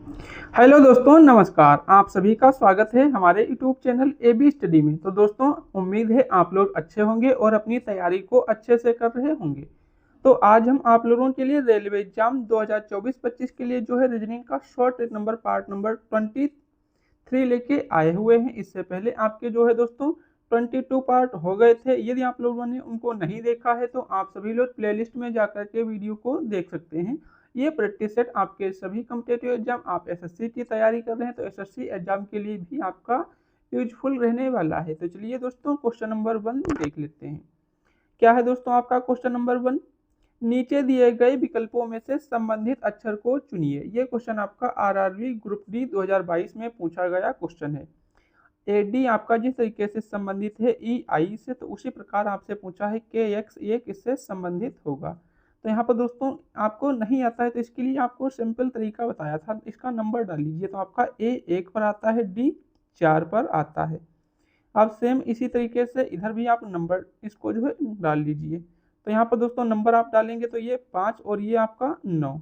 Hello दोस्तों, नमस्कार। आप सभी का स्वागत है हमारे यूट्यूब चैनल एबी स्टडी में। तो दोस्तों, उम्मीद है आप लोग अच्छे होंगे और अपनी तैयारी को अच्छे से कर रहे होंगे। तो आज हम आप लोगों के लिए रेलवे एग्जाम 2024-25 के लिए जो है रीजनिंग का शॉर्ट नंबर पार्ट नंबर 23 लेके आए हुए हैं। इससे पहले आपके जो है दोस्तों 22 पार्ट हो गए थे। यदि आप लोगों ने उनको नहीं देखा है तो आप सभी लोग प्लेलिस्ट में जाकर के वीडियो को देख सकते हैं। ये प्रैक्टिस सेट आपके सभी कॉम्पिटिटिव एग्जाम, आप एसएससी की तैयारी कर रहे हैं तो एसएससी एग्जाम के लिए भी आपका यूजफुल रहने वाला है। तो चलिए दोस्तों, क्वेश्चन नंबर 1 देख लेते हैं। क्या है दोस्तों आपका क्वेश्चन नंबर 1? नीचे दिए गए विकल्पों में से संबंधित अक्षर को चुनिए। ये क्वेश्चन आपका आरआरबी ग्रुप डी 2022 में पूछा गया क्वेश्चन है। ए डी आपका जिस तरीके से संबंधित है ई आई से, तो उसी प्रकार आपसे पूछा है के एक्स ये किससे संबंधित होगा। तो यहाँ पर दोस्तों आपको नहीं आता है तो इसके लिए आपको सिंपल तरीका बताया था, इसका नंबर डाल लीजिए। तो आपका ए 1 पर आता है, डी 4 पर आता है। अब सेम इसी तरीके से इधर भी आप नंबर इसको जो है डाल लीजिए। तो यहाँ पर दोस्तों नंबर आप डालेंगे तो ये 5 और ये आपका 9।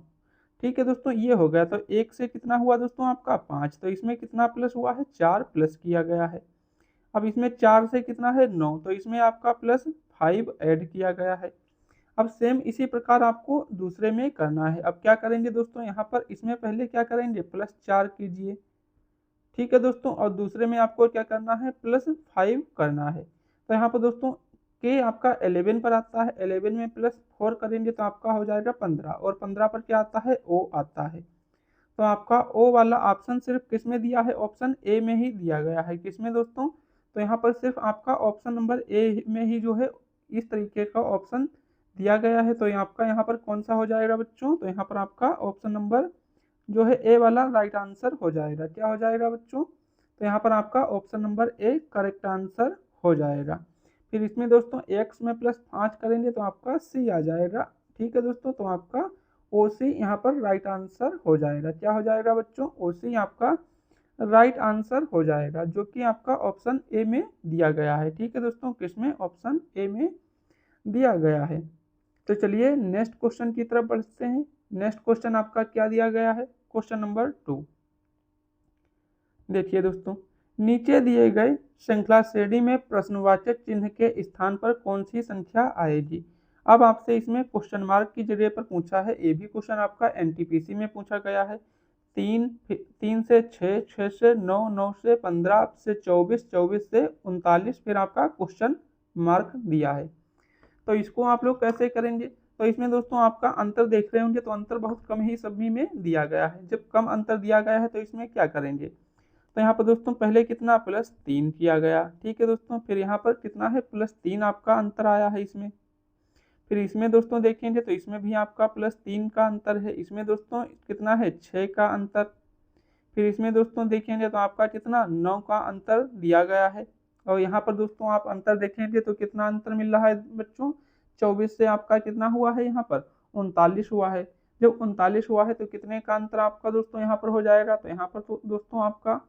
ठीक है दोस्तों, ये हो गया। तो एक से कितना हुआ दोस्तों आपका 5, तो इसमें कितना प्लस हुआ है, 4 प्लस किया गया है। अब इसमें 4 से कितना है 9, तो इसमें आपका प्लस 5 ऐड किया गया है। अब सेम इसी प्रकार आपको दूसरे में करना है। अब क्या करेंगे दोस्तों, यहाँ पर इसमें पहले क्या करेंगे, +4 कीजिए। ठीक है दोस्तों, और दूसरे में आपको क्या करना है, +5 करना है। तो यहाँ पर दोस्तों के आपका 11 पर आता है, 11 में +4 करेंगे तो आपका हो जाएगा 15, और 15 पर क्या आता है, ओ आता है। तो आपका ओ वाला ऑप्शन सिर्फ किस में दिया है, ऑप्शन ए में ही दिया गया है। किस में दोस्तों, तो यहाँ पर सिर्फ आपका ऑप्शन नंबर ए में ही जो है इस तरीके का ऑप्शन दिया गया है। तो आपका यहाँ पर कौन सा हो जाएगा बच्चों, तो यहाँ पर आपका ऑप्शन नंबर जो है ए वाला राइट आंसर हो जाएगा। क्या हो जाएगा बच्चों, तो यहाँ पर आपका option number A correct answer हो जाएगा। फिर इसमें दोस्तों एक्स में +5 करेंगे तो आपका सी आ जाएगा। ठीक है दोस्तों, तो आपका ओ सी यहाँ पर राइट आंसर हो जाएगा। क्या हो जाएगा बच्चों, ओ सी आपका राइट आंसर हो जाएगा, जो कि आपका ऑप्शन ए में दिया गया है। ठीक है दोस्तों, किसमें, ऑप्शन ए में दिया गया है। तो चलिए नेक्स्ट क्वेश्चन की तरफ बढ़ते हैं। नेक्स्ट क्वेश्चन आपका क्या दिया गया है, क्वेश्चन नंबर 2। देखिए दोस्तों, नीचे दिए गए श्रृंखला श्रेणी में प्रश्नवाचक चिन्ह के स्थान पर कौन सी संख्या आएगी। अब आपसे इसमें क्वेश्चन मार्क की जगह पर पूछा है। ये भी क्वेश्चन आपका एनटीपीसी में पूछा गया है। 3 से 6, 6 से 9, 9 से 15 से 24, 24 से 39, फिर आपका क्वेश्चन मार्क दिया है। तो इसको आप लोग कैसे करेंगे, तो इसमें दोस्तों आपका अंतर देख रहे होंगे, तो अंतर बहुत कम ही सभी में दिया गया है। जब कम अंतर दिया गया है तो इसमें क्या करेंगे, तो यहाँ पर दोस्तों पहले कितना +3 किया गया। ठीक है दोस्तों, फिर यहाँ पर कितना है +3 आपका अंतर आया है इसमें। फिर इसमें दोस्तों देखेंगे तो इसमें भी आपका +3 का अंतर है। इसमें दोस्तों कितना है 6 का अंतर। फिर इसमें दोस्तों देखेंगे तो आपका कितना 9 का अंतर दिया गया है। और यहाँ पर दोस्तों आप अंतर देखेंगे तो कितना अंतर मिल रहा है बच्चों, 24 से आपका कितना हुआ है यहाँ पर 39 हुआ है। जब 39 हुआ है तो कितने का अंतर आपका दोस्तों यहाँ पर हो जाएगा, तो यहाँ पर तो दोस्तों आपका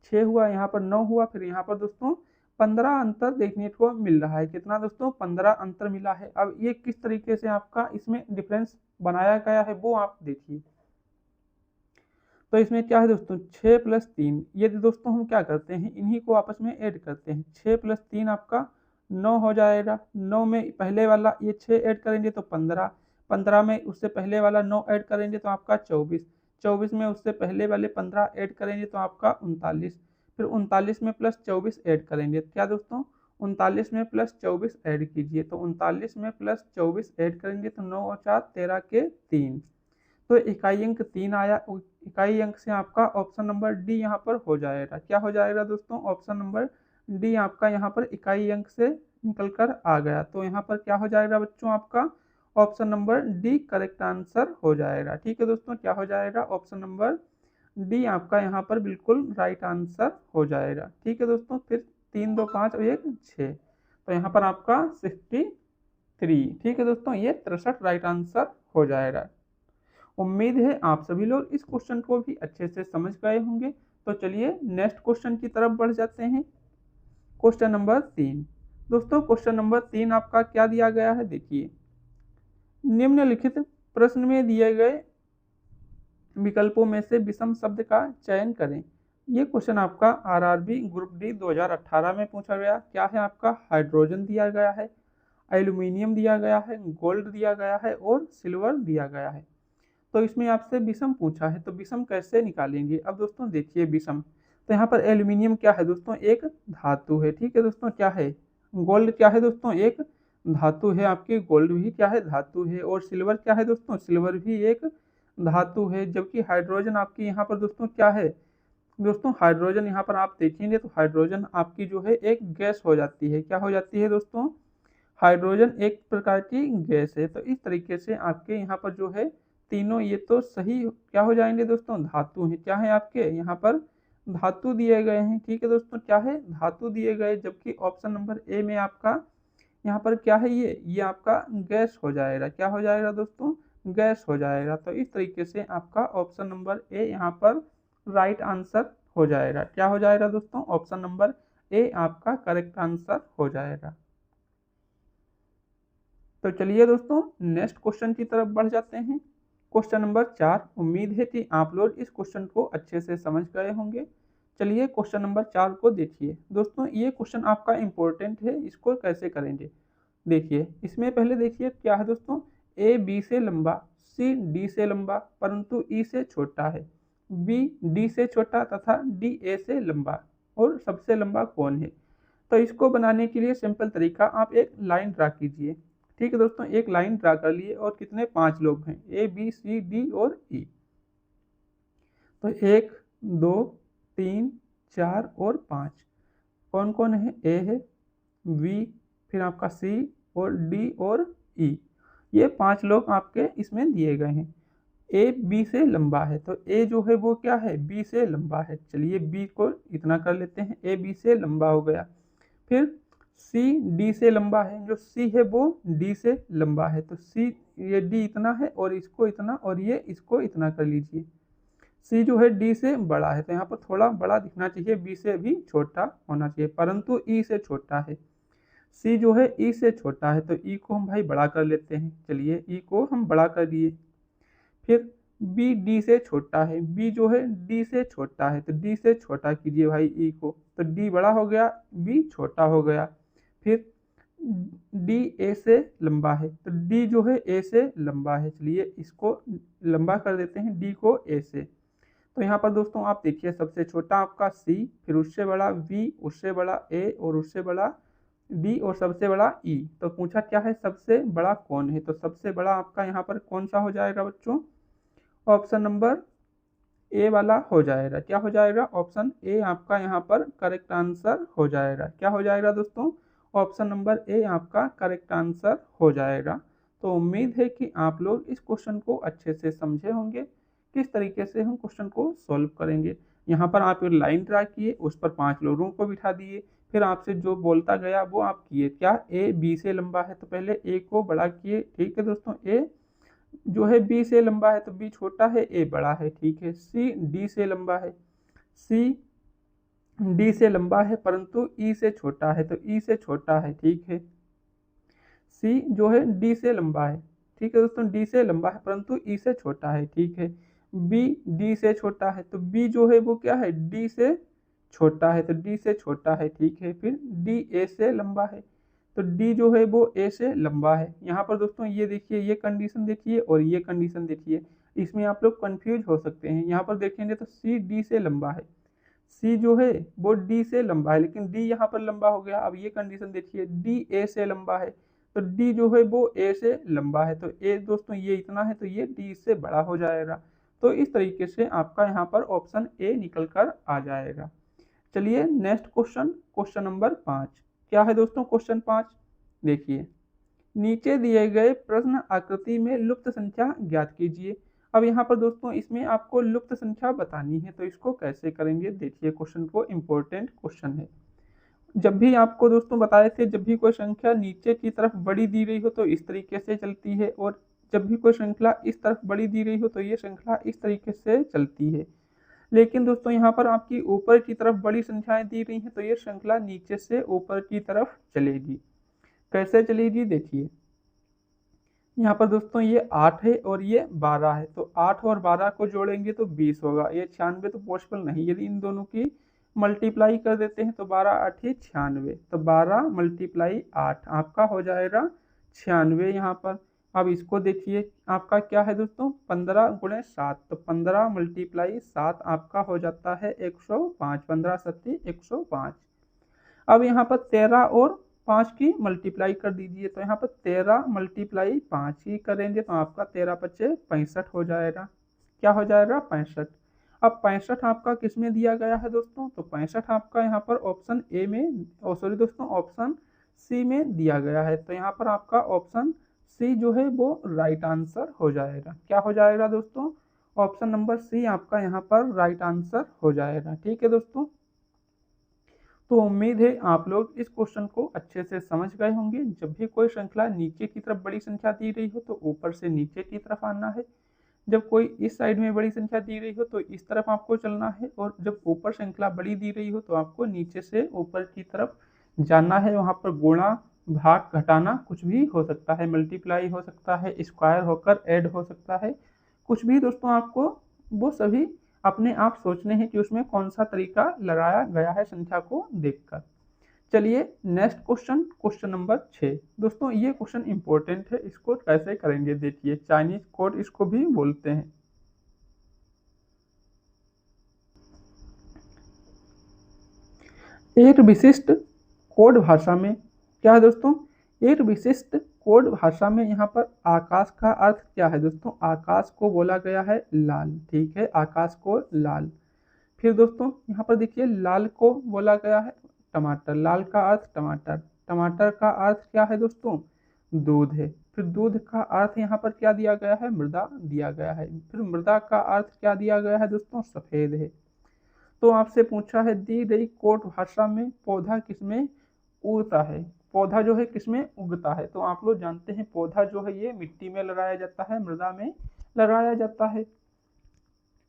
6 हुआ, यहाँ पर 9 हुआ, फिर यहाँ पर दोस्तों 15 अंतर देखने को मिल रहा है। कितना दोस्तों, 15 अंतर मिला है। अब ये किस तरीके से आपका इसमें डिफरेंस बनाया गया है वो आप देखिए। तो इसमें क्या है दोस्तों, 6 + 3, यदि दोस्तों हम क्या करते हैं इन्हीं को आपस में ऐड करते हैं। 6 + 3 आपका 9 हो जाएगा। 9 में पहले वाला ये 6 ऐड करेंगे तो 15, 15 में उससे पहले वाला 9 ऐड करेंगे तो आपका 24, 24 में उससे पहले वाले 15 ऐड करेंगे तो आपका 39, फिर 39 में +24 ऐड करेंगे। क्या दोस्तों, 39 में +24 ऐड कीजिए, तो 39 में +24 ऐड करेंगे तो 9 और 4 13 के 3, तो इकाई अंक 3 आया। इकाई अंक से आपका ऑप्शन नंबर डी यहाँ पर हो जाएगा। क्या हो जाएगा दोस्तों, ऑप्शन नंबर डी आपका यहाँ पर इकाई अंक से निकल कर आ गया। तो यहाँ पर क्या हो जाएगा बच्चों, आपका option number D correct answer हो जाएगा। ठीक है दोस्तों, क्या हो जाएगा, ऑप्शन नंबर डी आपका यहाँ पर बिल्कुल राइट आंसर हो जाएगा। ठीक है दोस्तों, फिर 3 2 5 और 1 6, तो यहाँ पर आपका 63। ठीक है दोस्तों, ये 63 राइट आंसर हो जाएगा। उम्मीद है आप सभी लोग इस क्वेश्चन को भी अच्छे से समझ गए होंगे। तो चलिए नेक्स्ट क्वेश्चन की तरफ बढ़ जाते हैं। Question number 3। दोस्तों क्वेश्चन नंबर 3 आपका क्या दिया गया है, देखिए निम्नलिखित प्रश्न में दिए गए विकल्पों में से विषम शब्द का चयन करें। ये क्वेश्चन आपका आरआरबी ग्रुप डी 2018 में पूछा गया। क्या है आपका? हाइड्रोजन दिया गया है, एल्यूमिनियम दिया गया है, गोल्ड दिया गया है और सिल्वर दिया गया है। तो इसमें आपसे विषम पूछा है, तो विषम कैसे निकालेंगे? अब दोस्तों देखिए विषम, तो यहाँ पर एल्यूमिनियम क्या है दोस्तों? एक धातु है। ठीक है दोस्तों, क्या है? गोल्ड क्या है दोस्तों? एक धातु है आपकी। गोल्ड भी क्या है? धातु है। और सिल्वर क्या है दोस्तों? सिल्वर भी एक धातु है। जबकि हाइड्रोजन आपकी यहाँ पर दोस्तों क्या है? दोस्तों हाइड्रोजन यहाँ पर आप देखेंगे तो हाइड्रोजन आपकी जो है एक गैस हो जाती है। क्या हो जाती है दोस्तों? हाइड्रोजन एक प्रकार की गैस है। तो इस तरीके से आपके यहाँ पर जो है तीनों ये तो सही क्या हो जाएंगे दोस्तों? धातु हैं। क्या है आपके यहाँ पर? धातु दिए गए हैं। ठीक है दोस्तों, क्या है? धातु दिए गए। जबकि ऑप्शन नंबर ए में आपका यहाँ पर क्या है? ये आपका गैस हो जाएगा। क्या हो जाएगा दोस्तों? गैस हो जाएगा। तो इस तरीके से आपका ऑप्शन नंबर ए यहाँ पर राइट आंसर हो जाएगा। क्या हो जाएगा दोस्तों? ऑप्शन नंबर ए आपका करेक्ट आंसर हो जाएगा। तो चलिए दोस्तों नेक्स्ट क्वेश्चन की तरफ बढ़ जाते हैं। Question number 4। उम्मीद है कि आप लोग इस क्वेश्चन को अच्छे से समझ गए होंगे। चलिए क्वेश्चन नंबर 4 को देखिए। दोस्तों ये क्वेश्चन आपका इम्पोर्टेंट है, इसको कैसे करेंगे देखिए। इसमें पहले देखिए क्या है दोस्तों? ए बी से लंबा, सी डी से लंबा परंतु ई से छोटा है, बी डी से छोटा तथा डी ए से लंबा, और सबसे लंबा कौन है? तो इसको बनाने के लिए सिंपल तरीका, आप एक लाइन ड्रा कीजिए। ठीक है दोस्तों, एक लाइन ड्रा कर लिए और कितने? 5 लोग हैं, ए बी सी डी और ई। तो 1 2 3 4 और 5 कौन कौन है? ए है, बी, फिर आपका सी और डी और ई। ये 5 लोग आपके इसमें दिए गए हैं। ए बी से लंबा है, तो ए जो है वो क्या है? बी से लंबा है। चलिए बी को इतना कर लेते हैं, ए बी से लंबा हो गया। फिर सी डी से लंबा है, जो सी है वो डी से लंबा है। तो सी, ये डी इतना है और इसको इतना और ये इसको इतना कर लीजिए। सी जो है डी से बड़ा है, तो यहाँ पर थोड़ा बड़ा दिखना चाहिए, बी से भी छोटा होना चाहिए, परंतु ई से छोटा है। सी जो है ई से छोटा है, तो ई को हम भाई बड़ा कर लेते हैं। चलिए ई को हम बड़ा कर दिए। फिर बी डी से छोटा है, बी जो है डी से छोटा है, तो डी से छोटा कीजिए भाई ई को, तो डी बड़ा हो गया, बी छोटा हो गया। फिर डी ए से लंबा है, तो डी जो है ए से लंबा है। चलिए इसको लंबा कर देते हैं, डी को ए से। तो यहाँ पर दोस्तों आप देखिए, सबसे छोटा आपका सी, फिर उससे बड़ा वी, उससे बड़ा ए और उससे बड़ा डी और सबसे बड़ा ई। तो पूछा क्या है? सबसे बड़ा कौन है? तो सबसे बड़ा आपका यहाँ पर कौन सा हो जाएगा बच्चों? ऑप्शन नंबर ए वाला हो जाएगा। क्या हो जाएगा? ऑप्शन ए आपका यहाँ पर करेक्ट आंसर हो जाएगा। क्या हो जाएगा दोस्तों? ऑप्शन नंबर ए आपका करेक्ट आंसर हो जाएगा। तो उम्मीद है कि आप लोग इस क्वेश्चन को अच्छे से समझे होंगे, किस तरीके से हम क्वेश्चन को सॉल्व करेंगे। यहाँ पर आप एक लाइन ड्रा किए, उस पर 5 लोगों को बिठा दिए, फिर आपसे जो बोलता गया वो आप किए। क्या? ए बी से लंबा है, तो पहले ए को बड़ा किए। ठीक है दोस्तों, ए जो है बी से लंबा है, तो बी छोटा है, ए बड़ा है। ठीक है, सी डी से लंबा है, सी डी से लंबा है परंतु ई से छोटा है, तो ई से छोटा है। ठीक है, सी जो है डी से लंबा है। ठीक है दोस्तों, डी से लंबा है परंतु ई से छोटा है। ठीक है, बी डी से छोटा है, तो बी जो है वो क्या है? डी से छोटा है, तो डी से छोटा है। ठीक है, फिर डी ए से लंबा है, तो डी जो है वो ए से लंबा है। यहाँ पर दोस्तों ये देखिए, ये कंडीशन देखिए और ये कंडीशन देखिए, इसमें आप लोग कंफ्यूज हो सकते हैं। यहाँ पर देखेंगे तो सी डी से लंबा है, सी जो है वो डी से लंबा है, लेकिन डी यहाँ पर लंबा हो गया। अब ये कंडीशन देखिए, डी ए से लंबा है, तो डी जो है वो ए से लंबा है, तो ए दोस्तों ये इतना है, तो ये डी से बड़ा हो जाएगा। तो इस तरीके से आपका यहाँ पर ऑप्शन ए निकल कर आ जाएगा। चलिए नेक्स्ट क्वेश्चन, क्वेश्चन नंबर 5। क्या है दोस्तों क्वेश्चन 5? देखिए, नीचे दिए गए प्रश्न आकृति में लुप्त संख्या ज्ञात कीजिए। अब यहाँ पर दोस्तों इसमें आपको लुप्त संख्या बतानी है, तो इसको कैसे करेंगे देखिए। क्वेश्चन को इम्पोर्टेंट क्वेश्चन है। जब भी आपको दोस्तों बताए थे, जब भी कोई संख्या नीचे की तरफ बड़ी दी गई हो तो इस तरीके से चलती है, और जब भी कोई श्रृंखला इस तरफ बड़ी दी गई हो तो ये श्रृंखला इस तरीके से चलती है। लेकिन दोस्तों यहाँ पर आपकी ऊपर की तरफ बड़ी संख्याएं दी गई हैं, तो ये श्रृंखला नीचे से ऊपर की तरफ चलेगी। कैसे चलेगी देखिए, यहाँ पर दोस्तों ये 8 है और ये 12 है, तो 8 और 12 को जोड़ेंगे तो 20 होगा। ये 96 तो पॉसिबल नहीं, यदि इन दोनों की मल्टीप्लाई कर देते हैं तो 12 8 96, तो 12 मल्टीप्लाई 8 आपका हो जाएगा 96 यहाँ पर। अब इसको देखिए आपका क्या है दोस्तों, 15 गुणे 7, तो 15 मल्टीप्लाई 7 आपका हो जाता है 105, 15 सत्ती 105। अब यहाँ पर 13 और 5 की मल्टीप्लाई कर दीजिए, तो यहाँ पर 13 मल्टीप्लाई 5 ही करेंगे तो आपका 13 पच्चे 65 हो जाएगा। क्या हो जाएगा, 65। अब 65 आपका किस में दिया गया है दोस्तों, तो 65 आपका यहाँ पर ऑप्शन ए में, सॉरी दोस्तों ऑप्शन सी में दिया गया है, तो यहाँ पर आपका ऑप्शन सी जो है वो राइट आंसर हो जाएगा। क्या हो जाएगा दोस्तों, ऑप्शन नंबर सी आपका यहाँ पर राइट आंसर हो जाएगा। ठीक है दोस्तों, तो उम्मीद है आप लोग इस क्वेश्चन को अच्छे से समझ गए होंगे। जब भी कोई श्रृंखला नीचे की तरफ बड़ी संख्या दी रही हो तो ऊपर से नीचे की तरफ आना है, जब कोई इस साइड में बड़ी संख्या दी रही हो तो इस तरफ आपको चलना है, और जब ऊपर श्रृंखला बड़ी दी रही हो तो आपको नीचे से ऊपर की तरफ जाना है। वहाँ पर गुणा भाग घटाना कुछ भी हो सकता है, मल्टीप्लाई हो सकता है, स्क्वायर होकर ऐड हो सकता है, कुछ भी दोस्तों आपको वो सभी अपने आप सोचने हैं कि उसमें कौन सा तरीका लगाया गया है संख्या को देखकर। चलिए नेक्स्ट क्वेश्चन, क्वेश्चन नंबर 6। दोस्तों ये क्वेश्चन इंपॉर्टेंट है, इसको कैसे करेंगे देखिए, चाइनीज कोड इसको भी बोलते हैं। एक विशिष्ट कोड भाषा में क्या है दोस्तों, एक विशिष्ट कोड भाषा में यहाँ पर आकाश का अर्थ क्या है दोस्तों, आकाश को बोला गया है लाल। ठीक है, आकाश को लाल। फिर दोस्तों यहाँ पर देखिए लाल को बोला गया है टमाटर, लाल का अर्थ टमाटर, टमाटर का अर्थ क्या है दोस्तों, दूध है। फिर दूध का अर्थ यहाँ पर क्या दिया गया है, मृदा दिया गया है। फिर मृदा का अर्थ क्या दिया गया है दोस्तों, सफेद है। तो आपसे पूछा है दी गई कोट भाषा में पौधा किसमें उगता है, पौधा जो है किसमें उगता है, तो आप लोग जानते हैं पौधा जो है ये मिट्टी में लगाया जाता है, मृदा में लगाया जाता है।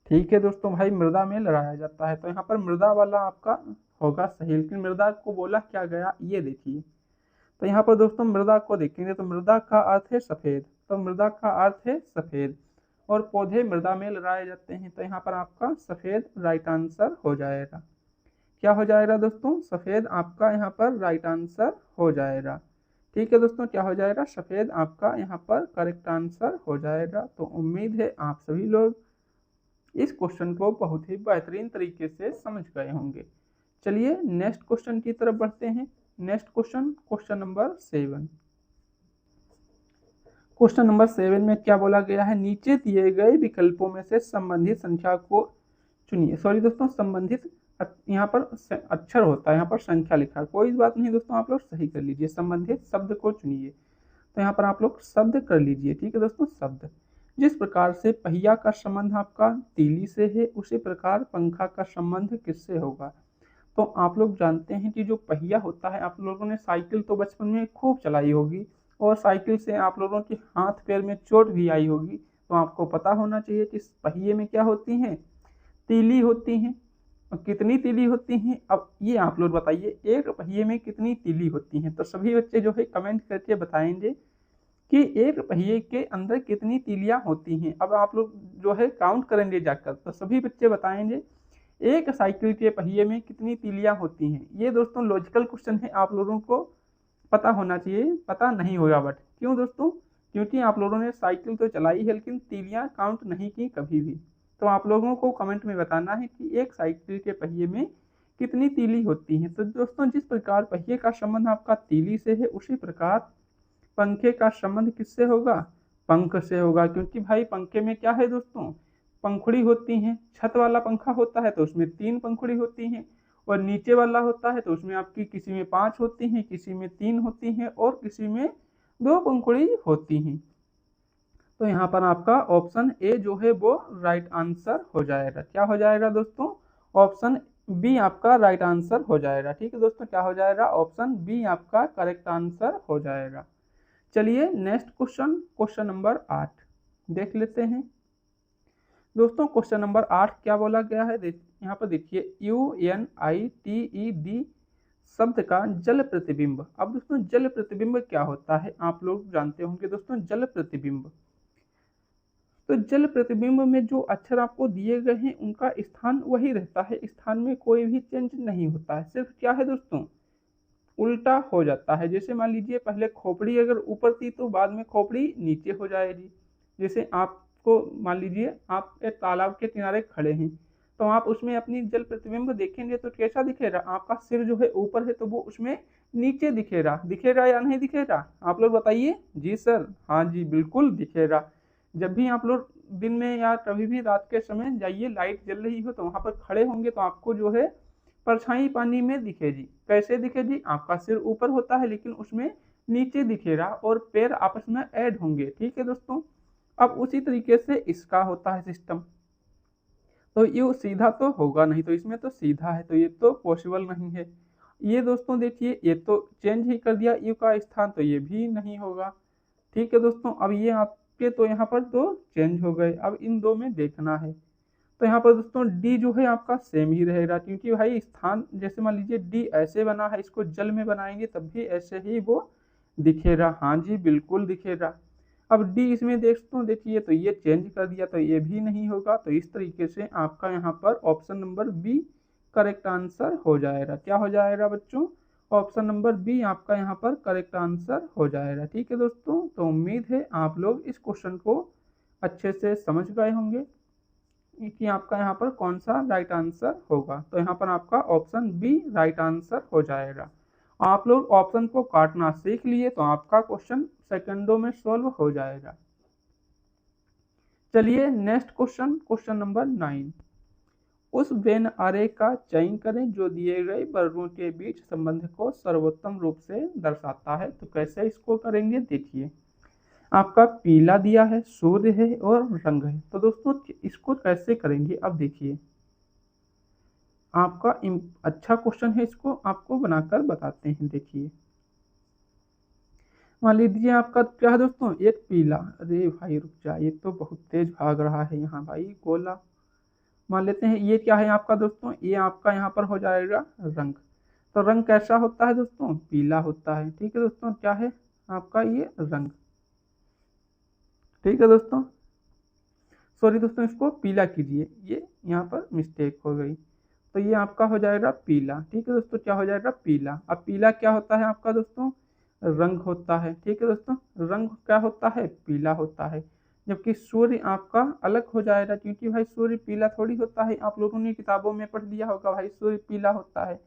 ठीक है दोस्तों भाई, मृदा में लगाया जाता है, तो यहाँ पर मृदा वाला आपका होगा सही। लेकिन मृदा को बोला क्या गया ये देखिए, तो यहाँ पर दोस्तों मृदा को देखेंगे तो मृदा का अर्थ है सफेद, तो मृदा का अर्थ है सफेद, और पौधे मृदा में लगाए जाते हैं, तो यहाँ पर आपका सफेद राइट आंसर हो जाएगा। क्या हो जाएगा दोस्तों, सफेद आपका यहाँ पर राइट आंसर हो जाएगा। ठीक है दोस्तों, क्या हो जाएगा, सफेद आपका यहाँ पर करेक्ट आंसर हो जाएगा। तो उम्मीद है आप सभी लोग इस क्वेश्चन को बहुत ही बेहतरीन तरीके से समझ गए होंगे। चलिए नेक्स्ट क्वेश्चन की तरफ बढ़ते हैं। Next question, question number 7। Question number 7 में क्या बोला गया है, नीचे दिए गए विकल्पों में से संबंधित संख्या को चुनिए। सॉरी दोस्तों, संबंधित यहाँ पर अक्षर होता है, यहाँ पर संख्या लिखा है, कोई बात नहीं दोस्तों, आप लोग सही कर लीजिए, संबंधित शब्द को चुनिए। तो यहाँ पर आप लोग शब्द कर लीजिए। ठीक है दोस्तों, शब्द, जिस प्रकार से पहिया का संबंध आपका तीली से है उसी प्रकार पंखा का संबंध किससे होगा। तो आप लोग जानते हैं कि जो पहिया होता है, आप लोगों ने साइकिल तो बचपन में खूब चलाई होगी, और साइकिल से आप लोगों के हाथ पैर में चोट भी आई होगी, तो आपको पता होना चाहिए कि इस पहिए में क्या होती हैं, तीली होती हैं। और कितनी तीली होती हैं, अब ये आप लोग बताइए, एक पहिए में कितनी तीली होती हैं। तो सभी बच्चे जो है कमेंट करके बताएंगे कि एक पहिए के अंदर कितनी तीलियां होती हैं। अब आप लोग जो है काउंट करेंगे जाकर, तो सभी बच्चे बताएंगे एक साइकिल के पहिए में कितनी तीलियां होती हैं। ये दोस्तों लॉजिकल क्वेश्चन है, आप लोगों को पता होना चाहिए, पता नहीं होगा बट क्यों दोस्तों, क्योंकि आप लोगों ने साइकिल तो चलाई है लेकिन तीलियां काउंट नहीं की कभी भी। तो आप लोगों को कमेंट में बताना है कि एक साइकिल के पहिए में कितनी तीली होती हैं। तो दोस्तों जिस प्रकार पहिए का संबंध आपका तीली से है उसी प्रकार पंखे का संबंध किससे होगा, पंख से होगा। क्योंकि भाई पंखे में क्या है दोस्तों, पंखुड़ी होती हैं। छत वाला पंखा होता है तो उसमें 3 पंखुड़ी होती हैं, और नीचे वाला होता है तो उसमें आपकी किसी में 5 होती हैं, किसी में 3 होती हैं, और किसी में 2 पंखुड़ी होती हैं। तो यहाँ पर आपका ऑप्शन ए जो है वो राइट आंसर हो जाएगा। क्या हो जाएगा दोस्तों, ऑप्शन बी आपका राइट आंसर हो जाएगा। ठीक है दोस्तों, क्या हो जाएगा, ऑप्शन बी आपका करेक्ट आंसर हो जाएगा। चलिए नेक्स्ट क्वेश्चन, क्वेश्चन नंबर 8 देख लेते हैं। दोस्तों क्वेश्चन नंबर 8 क्या बोला गया है, यहाँ पर देखिए UNITED शब्द का जल प्रतिबिंब। अब दोस्तों जल प्रतिबिंब क्या होता है आप लोग जानते होंगे दोस्तों। जल प्रतिबिंब, तो जल प्रतिबिंब में जो अक्षर आपको दिए गए हैं उनका स्थान वही रहता है, स्थान में कोई भी चेंज नहीं होता है। सिर्फ क्या है दोस्तों, उल्टा हो जाता है। जैसे मान लीजिए पहले खोपड़ी अगर ऊपर थी तो बाद में खोपड़ी नीचे हो जाएगी। जैसे आपको मान लीजिए आप एक तालाब के किनारे खड़े हैं, तो आप उसमें अपनी जल प्रतिबिंब देखेंगे तो कैसा दिखेगा, आपका सिर जो है ऊपर है तो वो उसमें नीचे दिखेगा। दिखेगा या नहीं दिखेगा, आप लोग बताइए। जी सर, हाँ जी बिल्कुल दिखेगा। जब भी आप लोग दिन में या कभी भी रात के समय जाइए, लाइट जल रही हो तो वहां पर खड़े होंगे तो आपको जो है परछाई पानी में दिखेगी। कैसे दिखेगी, आपका सिर ऊपर होता है लेकिन उसमें नीचे दिखेगा और पैर आपस में ऐड होंगे। ठीक है दोस्तों, अब उसी तरीके से इसका होता है सिस्टम। तो ये सीधा तो होगा नहीं, तो इसमें तो सीधा है तो ये तो पॉसिबल नहीं है। ये दोस्तों देखिए ये तो चेंज ही कर दिया यू का स्थान, तो ये भी नहीं होगा। ठीक है दोस्तों, अब ये आपके तो यहाँ पर दो चेंज हो गए, अब इन दो में देखना है। तो यहाँ पर दोस्तों डी जो है आपका सेम ही रहेगा, क्योंकि भाई स्थान जैसे मान लीजिए डी ऐसे बना है, इसको जल में बनाएंगे तब भी ऐसे ही वो दिखेगा। हाँ जी बिल्कुल दिखेगा। अब डी इसमें दोस्तों देखिए तो ये चेंज कर दिया तो ये भी नहीं होगा। तो इस तरीके से आपका यहाँ पर option number B correct answer हो जाएगा। क्या हो जाएगा बच्चों, ऑप्शन नंबर बी आपका यहाँ पर करेक्ट आंसर हो जाएगा। ठीक है दोस्तों, तो उम्मीद है आप लोग इस क्वेश्चन को अच्छे से समझ गए होंगे कि आपका यहाँ पर कौन सा राइट आंसर होगा। तो यहाँ पर आपका ऑप्शन बी राइट आंसर हो जाएगा। आप लोग ऑप्शन को काटना सीख लिए तो आपका क्वेश्चन सेकंडों में सॉल्व हो जाएगा। चलिए नेक्स्ट क्वेश्चन, क्वेश्चन नंबर 9। उस वेन आरे का चयन करें जो दिए गए वर्गों के बीच संबंध को सर्वोत्तम रूप से दर्शाता है। तो कैसे इसको करेंगे देखिए, आपका पीला दिया है, सूर्य है और रंग है। तो दोस्तों इसको कैसे करेंगे अब देखिए, आपका अच्छा क्वेश्चन है, इसको आपको बनाकर बताते हैं। देखिए मान लीजिए आपका क्या है दोस्तों, एक पीला, अरे भाई रुक जा ये तो बहुत तेज भाग रहा है यहाँ भाई गोला। मान लेते हैं ये क्या है आपका दोस्तों, ये आपका यहाँ पर हो जाएगा रंग। तो रंग कैसा होता है दोस्तों, पीला होता है। ठीक है दोस्तों, क्या है आपका ये रंग। ठीक है दोस्तों, सॉरी दोस्तों इसको पीला कीजिए, ये यहाँ पर मिस्टेक हो गई। तो ये आपका हो जाएगा पीला। ठीक है दोस्तों, क्या हो जाएगा पीला। अब पीला क्या होता है आपका दोस्तों, रंग होता है। ठीक है दोस्तों, रंग क्या होता है, पीला होता है। जबकि सूर्य आपका अलग हो जाएगा, क्योंकि भाई सूर्य पीला थोड़ी होता है। आप लोगों ने किताबों में पढ़ लिया होगा भाई सूर्य पीला होता है,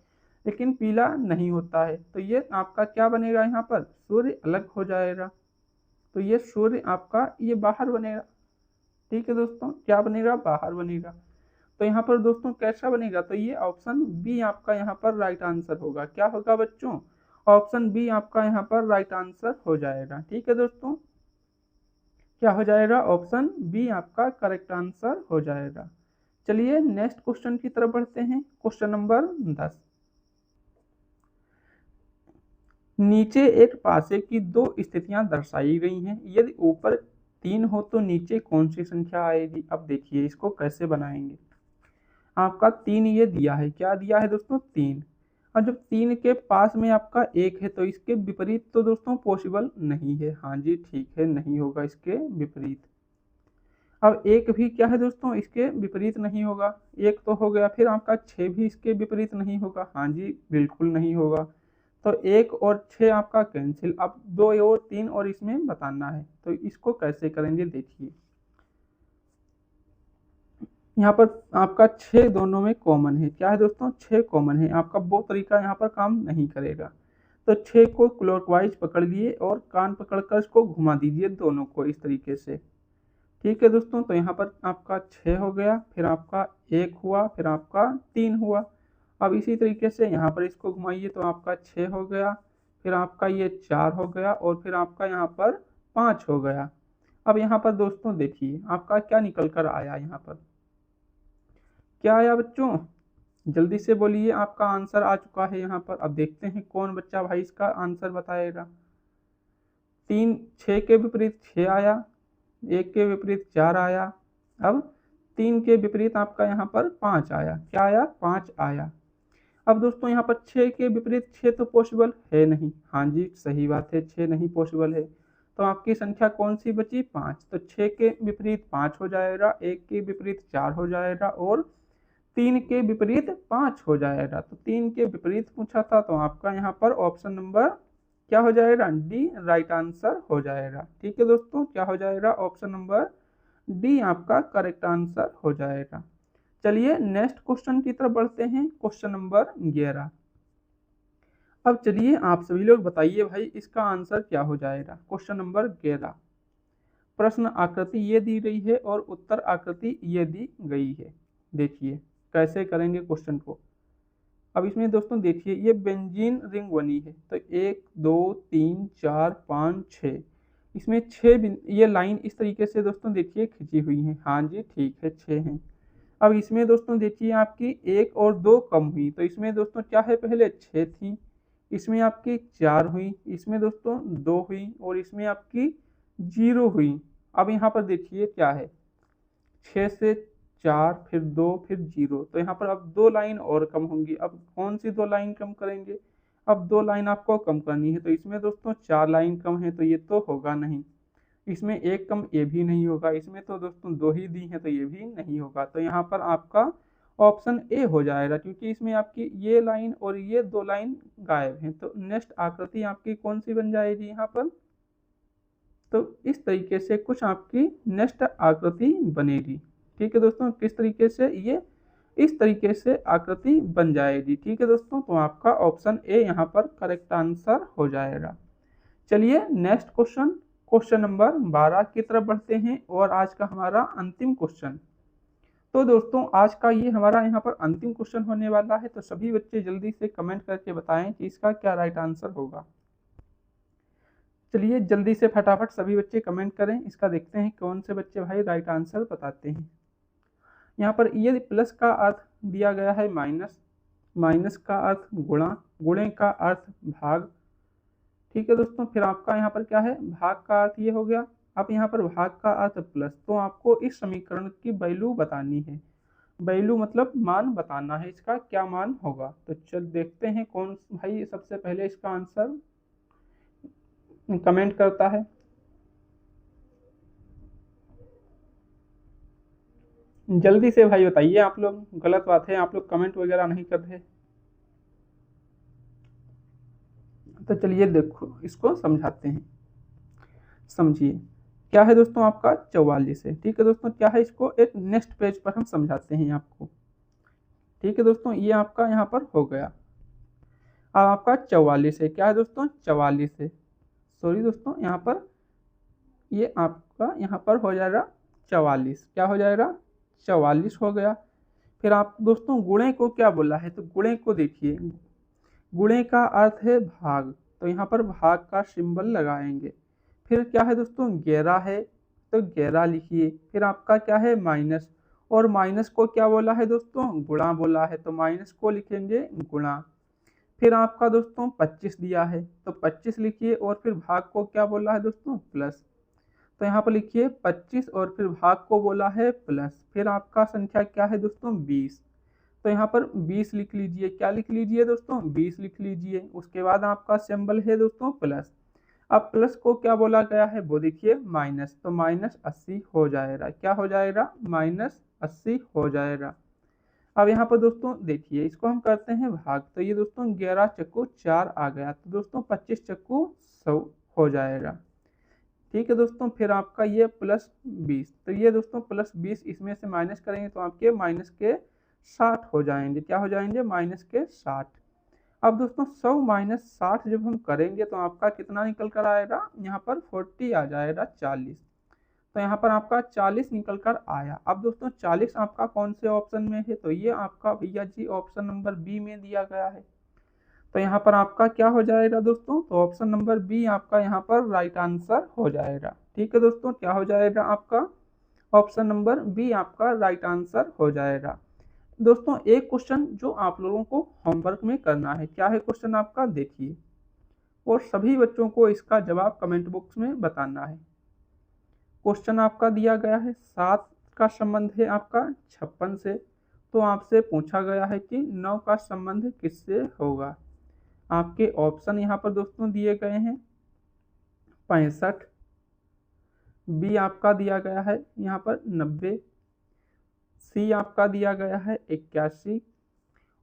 लेकिन पीला नहीं होता है। तो ये आपका क्या बनेगा, यहाँ पर सूर्य अलग हो जाएगा। तो ये सूर्य आपका ये बाहर बनेगा। ठीक है दोस्तों, क्या बनेगा, बाहर बनेगा। तो यहाँ पर दोस्तों कैसा बनेगा, तो ये ऑप्शन बी आपका यहाँ पर राइट आंसर होगा। क्या होगा बच्चों, ऑप्शन बी आपका यहाँ पर राइट आंसर हो जाएगा। ठीक है दोस्तों, क्या हो जाएगा, ऑप्शन बी आपका करेक्ट आंसर हो जाएगा। चलिए नेक्स्ट क्वेश्चन की तरफ बढ़ते हैं, क्वेश्चन नंबर 10। नीचे एक पासे की दो स्थितियां दर्शाई गई हैं, यदि ऊपर 3 हो तो नीचे कौन सी संख्या आएगी। अब देखिए इसको कैसे बनाएंगे। आपका 3 ये दिया है, क्या दिया है दोस्तों 3, और जब 3 के पास में आपका 1 है तो इसके विपरीत तो दोस्तों पॉसिबल नहीं है। हाँ जी ठीक है, नहीं होगा इसके विपरीत। अब 1 भी क्या है दोस्तों, इसके विपरीत नहीं होगा। 1 तो हो गया, फिर आपका 6 भी इसके विपरीत नहीं होगा। हाँ जी बिल्कुल नहीं होगा। तो 1 और 6 आपका कैंसिल। अब 2 और 3 और इसमें बताना है, तो इसको कैसे करेंगे देखिए। यहाँ पर आपका 6 दोनों में कॉमन है। क्या है दोस्तों, 6 कॉमन है। आपका वो तरीका यहाँ पर काम नहीं करेगा। तो 6 को क्लॉकवाइज पकड़ लिए और कान पकड़कर इसको घुमा दीजिए दोनों को इस तरीके से। ठीक है दोस्तों, तो यहाँ पर आपका 6 हो गया, फिर आपका 1 हुआ, फिर आपका 3 हुआ। अब इसी तरीके से यहाँ पर इसको घुमाइए तो आपका 6 हो गया, फिर आपका ये 4 हो गया और फिर आपका यहाँ पर 5 हो गया। अब यहाँ पर दोस्तों देखिए आपका क्या निकल कर आया, यहाँ पर क्या आया बच्चों, जल्दी से बोलिए। आपका आंसर आ चुका है यहाँ पर। अब देखते हैं कौन बच्चा भाई इसका आंसर बताएगा। 6 के विपरीत 6 आया, 1 के विपरीत 4 आया, अब 3 के विपरीत आपका यहाँ पर 5 आया। क्या आया, 5 आया। अब दोस्तों यहाँ पर 6 के विपरीत 6 तो पॉसिबल है नहीं, हाँ जी सही बात है 6 नहीं पॉसिबल है। तो आपकी संख्या कौन सी बची? 5। तो 6 के विपरीत 5 हो जाएगा, 1 के विपरीत 4 हो जाएगा और 3 के विपरीत 5 हो जाएगा। तो 3 के विपरीत पूछा था तो आपका यहाँ पर ऑप्शन नंबर क्या हो जाएगा? डी राइट आंसर हो जाएगा। ठीक है दोस्तों, क्या हो जाएगा? ऑप्शन नंबर डी आपका करेक्ट आंसर हो जाएगा। चलिए नेक्स्ट क्वेश्चन की तरफ बढ़ते हैं, क्वेश्चन नंबर 11। अब चलिए आप सभी लोग बताइए भाई इसका आंसर क्या हो जाएगा। क्वेश्चन नंबर 11, प्रश्न आकृति ये दी गई है और उत्तर आकृति ये दी गई है। देखिए कैसे करेंगे क्वेश्चन को। अब इसमें दोस्तों देखिए ये बेंजीन रिंग बनी है, तो 1 2 3 4 5 6, इसमें 6 ये लाइन इस तरीके से दोस्तों देखिए खिंची हुई है। हाँ जी ठीक है 6 हैं। अब इसमें दोस्तों देखिए आपकी 1 और 2 कम हुई, तो इसमें दोस्तों क्या है? पहले 6 थी, इसमें आपकी 4 हुई, इसमें दोस्तों 2 हुई और इसमें आपकी 0 हुई। अब यहाँ पर देखिए क्या है, 6 से 4 फिर 2 फिर 0, तो यहाँ पर अब 2 लाइन और कम होंगी। अब कौन सी 2 लाइन कम करेंगे? अब 2 लाइन आपको कम करनी है, तो इसमें दोस्तों 4 लाइन कम है तो ये तो होगा नहीं, इसमें 1 कम ये भी नहीं होगा, इसमें तो दोस्तों 2 ही दी हैं तो ये भी नहीं होगा। तो यहाँ पर आपका ऑप्शन ए हो जाएगा, क्योंकि इसमें आपकी ये लाइन और ये 2 लाइन गायब हैं। तो नेक्स्ट आकृति आपकी कौन सी बन जाएगी यहाँ पर? तो इस तरीके से कुछ आपकी नेक्स्ट आकृति बनेगी। ठीक है दोस्तों, किस तरीके से? ये इस तरीके से आकृति बन जाएगी। ठीक है दोस्तों, तो आपका ऑप्शन ए यहाँ पर करेक्ट आंसर हो जाएगा। चलिए नेक्स्ट क्वेश्चन, क्वेश्चन नंबर 12 की तरफ बढ़ते हैं और आज का हमारा अंतिम क्वेश्चन। तो दोस्तों आज का ये हमारा यहाँ पर अंतिम क्वेश्चन होने वाला है, तो सभी बच्चे जल्दी से कमेंट करके बताएं कि इसका क्या राइट आंसर होगा। चलिए जल्दी से फटाफट सभी बच्चे कमेंट करें, इसका देखते हैं कौन से बच्चे भाई राइट आंसर बताते हैं। यहाँ पर ये प्लस का अर्थ दिया गया है माइनस, माइनस का अर्थ गुणा, गुणे का अर्थ भाग। ठीक है दोस्तों, फिर आपका यहाँ पर क्या है? भाग का अर्थ ये हो गया। अब यहाँ पर भाग का अर्थ प्लस, तो आपको इस समीकरण की वैल्यू बतानी है। वैल्यू मतलब मान बताना है, इसका क्या मान होगा। तो चल देखते हैं कौन भाई सबसे पहले इसका आंसर कमेंट करता है। जल्दी से भाई बताइए, आप लोग गलत बात है, आप लोग कमेंट वगैरह नहीं कर रहे। तो चलिए देखो इसको समझाते हैं, समझिए क्या है दोस्तों आपका 44 है। ठीक है दोस्तों, क्या है इसको एक नेक्स्ट पेज पर हम समझाते हैं आपको। ठीक है दोस्तों, ये आपका यहाँ पर हो गया। अब आपका 44 है, क्या है दोस्तों? 44 है, सॉरी दोस्तों यहाँ पर ये आपका यहाँ पर हो जाएगा 44। क्या हो जाएगा? 44 हो गया। फिर आप दोस्तों गुणे को क्या बोला है? तो गुणे को देखिए, गुणे का अर्थ है भाग, तो यहाँ पर भाग का सिंबल लगाएंगे। फिर क्या है दोस्तों? 11 है, तो 11 लिखिए। फिर आपका क्या है? माइनस, और माइनस को क्या बोला है दोस्तों? गुणा बोला है, तो माइनस को लिखेंगे गुणा। फिर आपका दोस्तों 25 दिया है, तो 25 लिखिए और फिर भाग को क्या बोला है दोस्तों? प्लस, तो यहाँ पर लिखिए 25 और फिर भाग को बोला है प्लस। फिर आपका संख्या क्या है दोस्तों? 20, तो यहाँ पर 20 लिख लीजिए। क्या लिख लीजिए दोस्तों? 20 लिख लीजिए। उसके बाद आपका सिंबल है दोस्तों प्लस। अब प्लस को क्या बोला गया है? वो देखिए माइनस, तो माइनस 80 हो जाएगा। क्या हो जाएगा? माइनस 80 हो जाएगा। अब यहाँ पर दोस्तों देखिए इसको हम करते हैं भाग, तो ये दोस्तों 11 चक्कू 4 आ गया, तो दोस्तों 25 चक्कू 100 हो जाएगा। ठीक है दोस्तों, फिर आपका ये प्लस 20, तो ये दोस्तों प्लस 20 इसमें से माइनस करेंगे तो आपके माइनस के 60 हो जाएंगे। क्या हो जाएंगे? माइनस के 60। अब दोस्तों 100 माइनस 60 जब हम करेंगे तो आपका कितना निकल कर आएगा? यहाँ पर 40 आ जाएगा, 40। तो यहाँ पर आपका 40 निकल कर आया। अब दोस्तों 40 आपका कौन से ऑप्शन में है? तो ये आपका भैया जी ऑप्शन नंबर बी में दिया गया है। तो यहाँ पर आपका क्या हो जाएगा दोस्तों? तो ऑप्शन नंबर बी आपका यहाँ पर राइट आंसर हो जाएगा। ठीक है दोस्तों, क्या हो जाएगा आपका? ऑप्शन नंबर बी आपका राइट आंसर हो जाएगा। दोस्तों एक क्वेश्चन जो आप लोगों को होमवर्क में करना है, क्या है क्वेश्चन आपका? देखिए, और सभी बच्चों को इसका जवाब कमेंट बॉक्स में बताना है। क्वेश्चन आपका दिया गया है 7 का संबंध है आपका 56 से, तो आपसे पूछा गया है कि 9 का संबंध किससे होगा। आपके ऑप्शन यहाँ पर दोस्तों दिए गए हैं 65, बी आपका दिया गया है यहाँ पर 90, सी आपका दिया गया है 81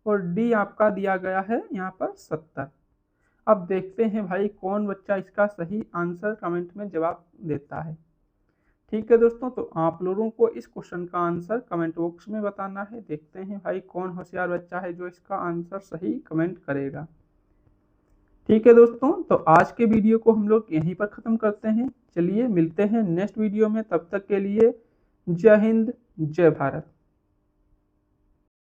और डी आपका दिया गया है यहाँ पर 70। अब देखते हैं भाई कौन बच्चा इसका सही आंसर कमेंट में जवाब देता है। ठीक है दोस्तों, तो आप लोगों को इस क्वेश्चन का आंसर कमेंट बॉक्स में बताना है। देखते हैं भाई कौन होशियार बच्चा है जो इसका आंसर सही कमेंट करेगा। ठीक है दोस्तों, तो आज के वीडियो को हम लोग यहीं पर ख़त्म करते हैं। चलिए मिलते हैं नेक्स्ट वीडियो में, तब तक के लिए जय हिंद जय भारत।